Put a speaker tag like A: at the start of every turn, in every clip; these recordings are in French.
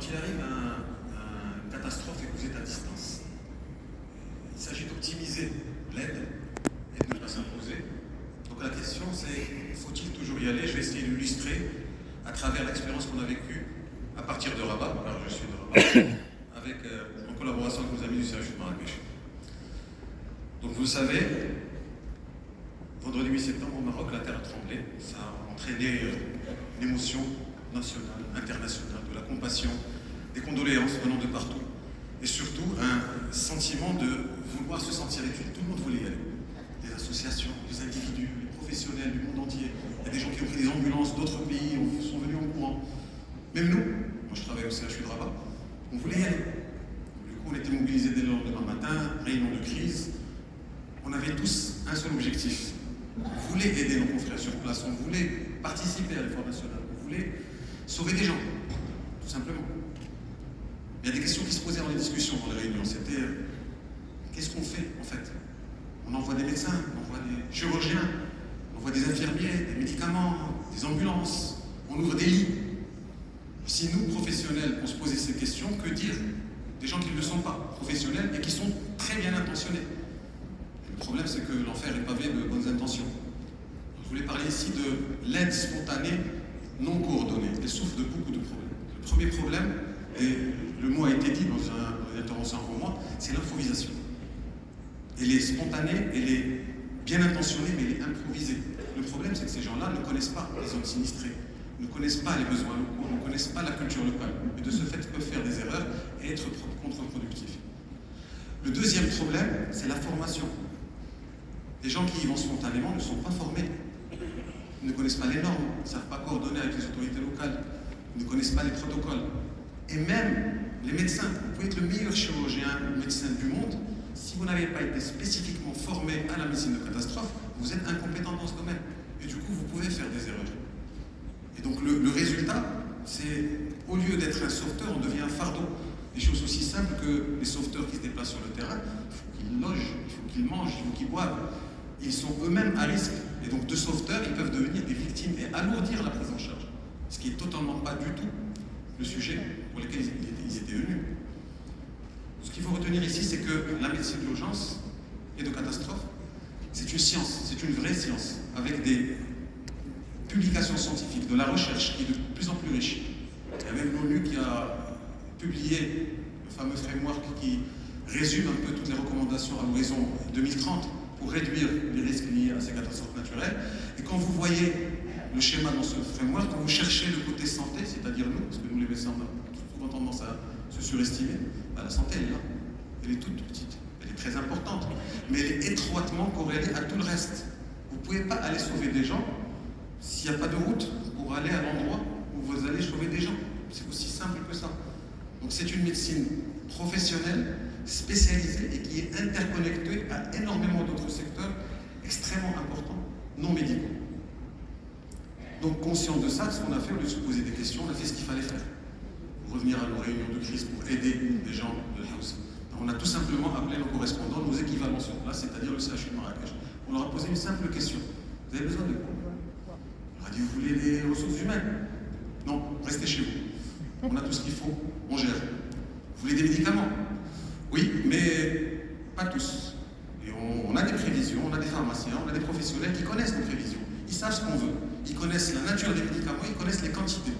A: quand il arrive une catastrophe et que vous êtes à distance, il s'agit d'optimiser l'aide et de ne pas s'imposer. Donc la question c'est, faut-il toujours y aller? Je vais essayer de l'illustrer à travers l'expérience qu'on a vécue à partir de Rabat, alors je suis de Rabat, avec, en collaboration avec nos amis du CHU de Marrakech. Donc vous le savez, vendredi 8 septembre au Maroc, la terre a tremblé. Ça a entraîné une émotion nationale, internationale, de la compassion, des condoléances venant de partout, et surtout un sentiment de vouloir se sentir utile. Tout le monde voulait y aller. Les associations, les individus, les professionnels du monde entier. Il y a des gens qui ont pris des ambulances d'autres pays, sont venus en courant. Même nous, moi je travaille au CHU de Rabat, on voulait y aller. Du coup, on était mobilisés dès le lendemain matin, réunion de crise. On avait tous un seul objectif. On voulait aider nos confrères sur place, on voulait participer à l'effort national, on voulait sauver des gens, tout simplement. Il y a des questions qui se posaient dans les discussions, dans les réunions. C'était qu'est-ce qu'on fait en fait? On envoie des médecins, on envoie des chirurgiens, on envoie des infirmiers, des médicaments, des ambulances, on ouvre des lits. Si nous, professionnels, on se posait ces questions, que dire des gens qui ne le sont pas professionnels et qui sont très bien intentionnés? Le problème, c'est que l'enfer est pavé de bonnes intentions. Je voulais parler ici de l'aide spontanée non coordonnée. Elle souffre de beaucoup de problèmes. Le premier problème, et le mot a été dit dans une intervention avant moi, c'est l'improvisation. Elle est spontanée, elle est bien intentionnée, mais elle est improvisée. Le problème, c'est que ces gens-là ne connaissent pas les zones sinistrées, ne connaissent pas les besoins locaux, ne connaissent pas la culture locale. Et de ce fait, peuvent faire des erreurs et être contre-productifs. Le deuxième problème, c'est la formation. Les gens qui y vont spontanément ne sont pas formés. Ils ne connaissent pas les normes, ils ne savent pas coordonner avec les autorités locales, ils ne connaissent pas les protocoles. Et même les médecins, vous pouvez être le meilleur chirurgien ou médecin du monde, si vous n'avez pas été spécifiquement formé à la médecine de catastrophe, vous êtes incompétent dans ce domaine. Et du coup, vous pouvez faire des erreurs. Et donc le résultat, c'est au lieu d'être un sauveteur, on devient un fardeau. Des choses aussi simples que les sauveteurs qui se déplacent sur le terrain, il faut qu'ils logent, il faut qu'ils mangent, il faut qu'ils boivent. Ils sont eux-mêmes à risque. Et donc de sauveteurs, ils peuvent devenir des victimes et alourdir la prise en charge. Ce qui n'est totalement pas du tout le sujet pour lequel ils étaient venus. Ce qu'il faut retenir ici, c'est que la médecine d'urgence et de catastrophe, c'est une science, c'est une vraie science, avec des publications scientifiques, de la recherche qui est de plus en plus riche. Il y a même l'ONU qui a publié le fameux framework qui résume un peu toutes les recommandations à l'horizon 2030 pour réduire les risques liés à ces catastrophes naturelles. Et quand vous voyez le schéma dans ce framework, quand vous cherchez le côté santé, c'est-à-dire nous, parce que nous les médecins, on a souvent tendance à se surestimer, la santé elle est là, elle est toute petite, elle est très importante, mais elle est étroitement corrélée à tout le reste. Vous ne pouvez pas aller sauver des gens s'il n'y a pas de route pour aller à l'endroit où vous allez sauver des gens. C'est aussi simple que ça. Donc c'est une médecine professionnelle, spécialisée et qui est interconnectée à énormément d'autres secteurs extrêmement importants, non médicaux. Donc conscient de ça, ce qu'on a fait, au lieu de se poser des questions, on a fait ce qu'il fallait faire. Pour revenir à nos réunions de crise, pour aider les gens de House. On a tout simplement appelé nos correspondants, nos équivalents sur place, c'est-à-dire le CHU de Marrakech. On leur a posé une simple question. Vous avez besoin de quoi? On leur a dit, vous voulez des ressources humaines? Non, restez chez vous. On a tout ce qu'il faut, on gère. Vous voulez des médicaments? Oui, mais pas tous. Et on a des prévisions, on a des pharmaciens, on a des professionnels qui connaissent nos prévisions. Ils savent ce qu'on veut. Ils connaissent la nature des médicaments, ils connaissent les quantités.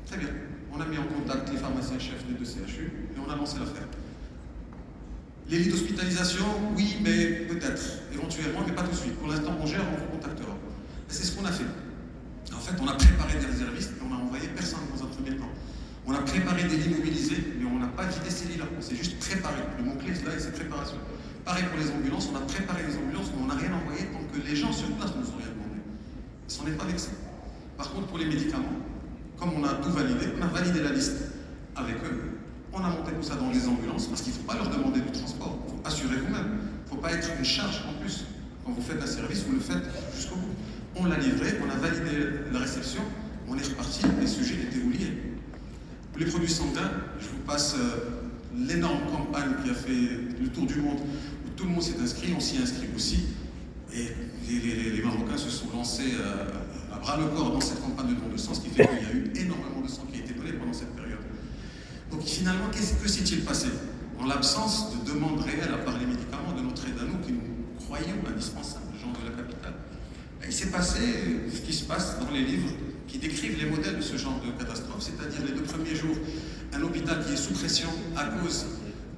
A: Très bien. On a mis en contact les pharmaciens chefs des deux CHU et on a lancé l'affaire. Les lits d'hospitalisation, oui, mais peut-être, éventuellement, mais pas tout de suite. Pour l'instant, on gère, on vous contactera. Et c'est ce qu'on a fait. En fait, on a préparé des réservistes et on n'a envoyé personne dans un premier temps. On a préparé des lits mobilisés, mais on n'a pas vidé ces lits-là. On s'est juste préparé. Le mot-clé, c'est là, c'est préparation. Pareil pour les ambulances, on a préparé les ambulances, mais on n'a rien envoyé tant que les gens sur place ne nous ont rien demandé. Ils s'en est pas vexés. Par contre, pour les médicaments, comme on a tout validé, on a validé la liste avec eux. On a monté tout ça dans les ambulances, parce qu'il ne faut pas leur demander du transport. Il faut assurer vous-même. Il ne faut pas être une charge en plus. Quand vous faites un service, vous le faites jusqu'au bout. On l'a livré, on a validé la réception, on est reparti, les sujets étaient oubliés. Les produits sanguins, je vous passe l'énorme campagne qui a fait le tour du monde, où tout le monde s'est inscrit, on s'y inscrit aussi. Et les Marocains se sont lancés à bras le corps dans cette campagne de don de sang, ce qui fait qu'il y a eu énormément de sang qui a été donné pendant cette période. s'est-il passé? En l'absence de demande réelle à part les médicaments de notre aide à nous, que nous croyons indispensables, les gens de la capitale, il s'est passé ce qui se passe dans les livres qui décrivent les modèles de ce genre de catastrophe, c'est-à-dire les 2 premiers jours, un hôpital qui est sous pression à cause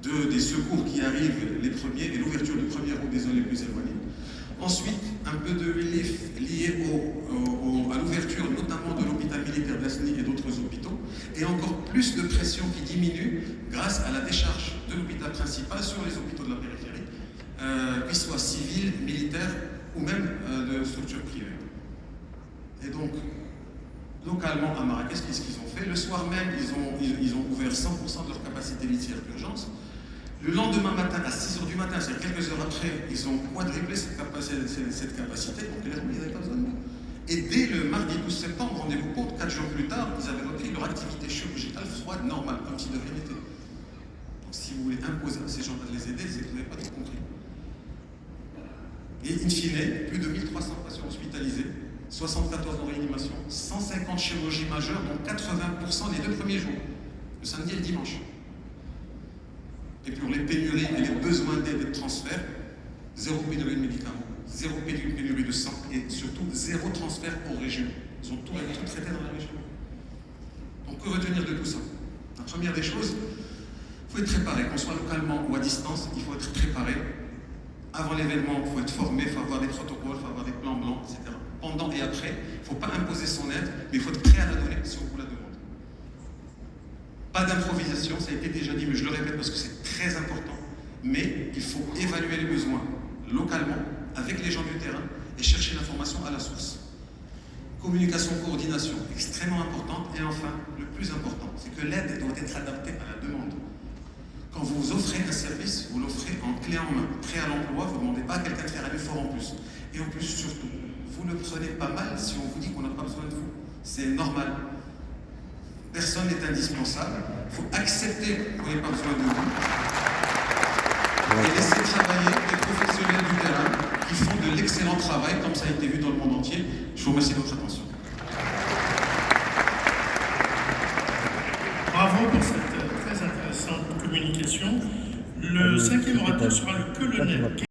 A: des secours qui arrivent les premiers et l'ouverture du premier rang des zones les plus éloignées. Ensuite, un peu de relief lié à l'ouverture notamment de l'hôpital militaire d'Asni et d'autres hôpitaux, et encore plus de pression qui diminue grâce à la décharge de l'hôpital principal sur les hôpitaux de la périphérie, qu'ils soient civils, militaires ou même de structures privées. Et donc, localement à Marrakech, qu'est-ce qu'ils ont fait? Le soir même, ils ont ouvert 100% de leur capacité litière d'urgence. Le lendemain matin, à 6h du matin, c'est quelques heures après, ils ont quadruplé cette capacité, donc clairement, ils n'avaient pas besoin de nous. Et dès le mardi 12 septembre, rendez-vous compte, 4 jours plus tard, ils avaient repris leur activité chirurgicale froide normale, comme si de rien n'était. Donc si vous voulez imposer à ces gens-là de les aider, c'est que vous n'avez pas tout compris. Et in fine, plus de 1300 patients hospitalisés, 74 en réanimation, 150 chirurgies majeures, dont 80% les 2 premiers jours, le samedi et le dimanche. Et pour les pénuries et les besoins d'aide et de transfert, 0 pénurie de médicaments, 0 pénurie de sang et surtout 0 transfert aux régions. Ils ont tout traité dans la région. Donc que retenir de tout ça? La première des choses, il faut être préparé, qu'on soit localement ou à distance, il faut être préparé. Avant l'événement, il faut être formé, il faut avoir des protocoles, il faut avoir des plans blancs, etc. Pendant et après, il ne faut pas imposer son aide, mais il faut être prêt à la donner si on vous la demande. Pas d'improvisation, ça a été déjà dit, mais je le répète parce que c'est très important. Mais il faut évaluer les besoins localement, avec les gens du terrain, et chercher l'information à la source. Communication, coordination, extrêmement importante. Et enfin, le plus important, c'est que l'aide doit être adaptée à la demande. Quand vous offrez un service, vous l'offrez en clé en main, prêt à l'emploi, vous ne demandez pas à quelqu'un de faire un effort en plus. Et en plus, surtout, vous ne prenez pas mal si on vous dit qu'on n'a pas besoin de vous. C'est normal. Personne n'est indispensable. Il faut accepter qu'on n'ait pas besoin de vous. Et laisser travailler les professionnels du terrain qui font de l'excellent travail, comme ça a été vu dans le monde entier. Je vous remercie de votre attention.
B: Bravo pour cette très intéressante communication. Le 5e orateur sera le colonel.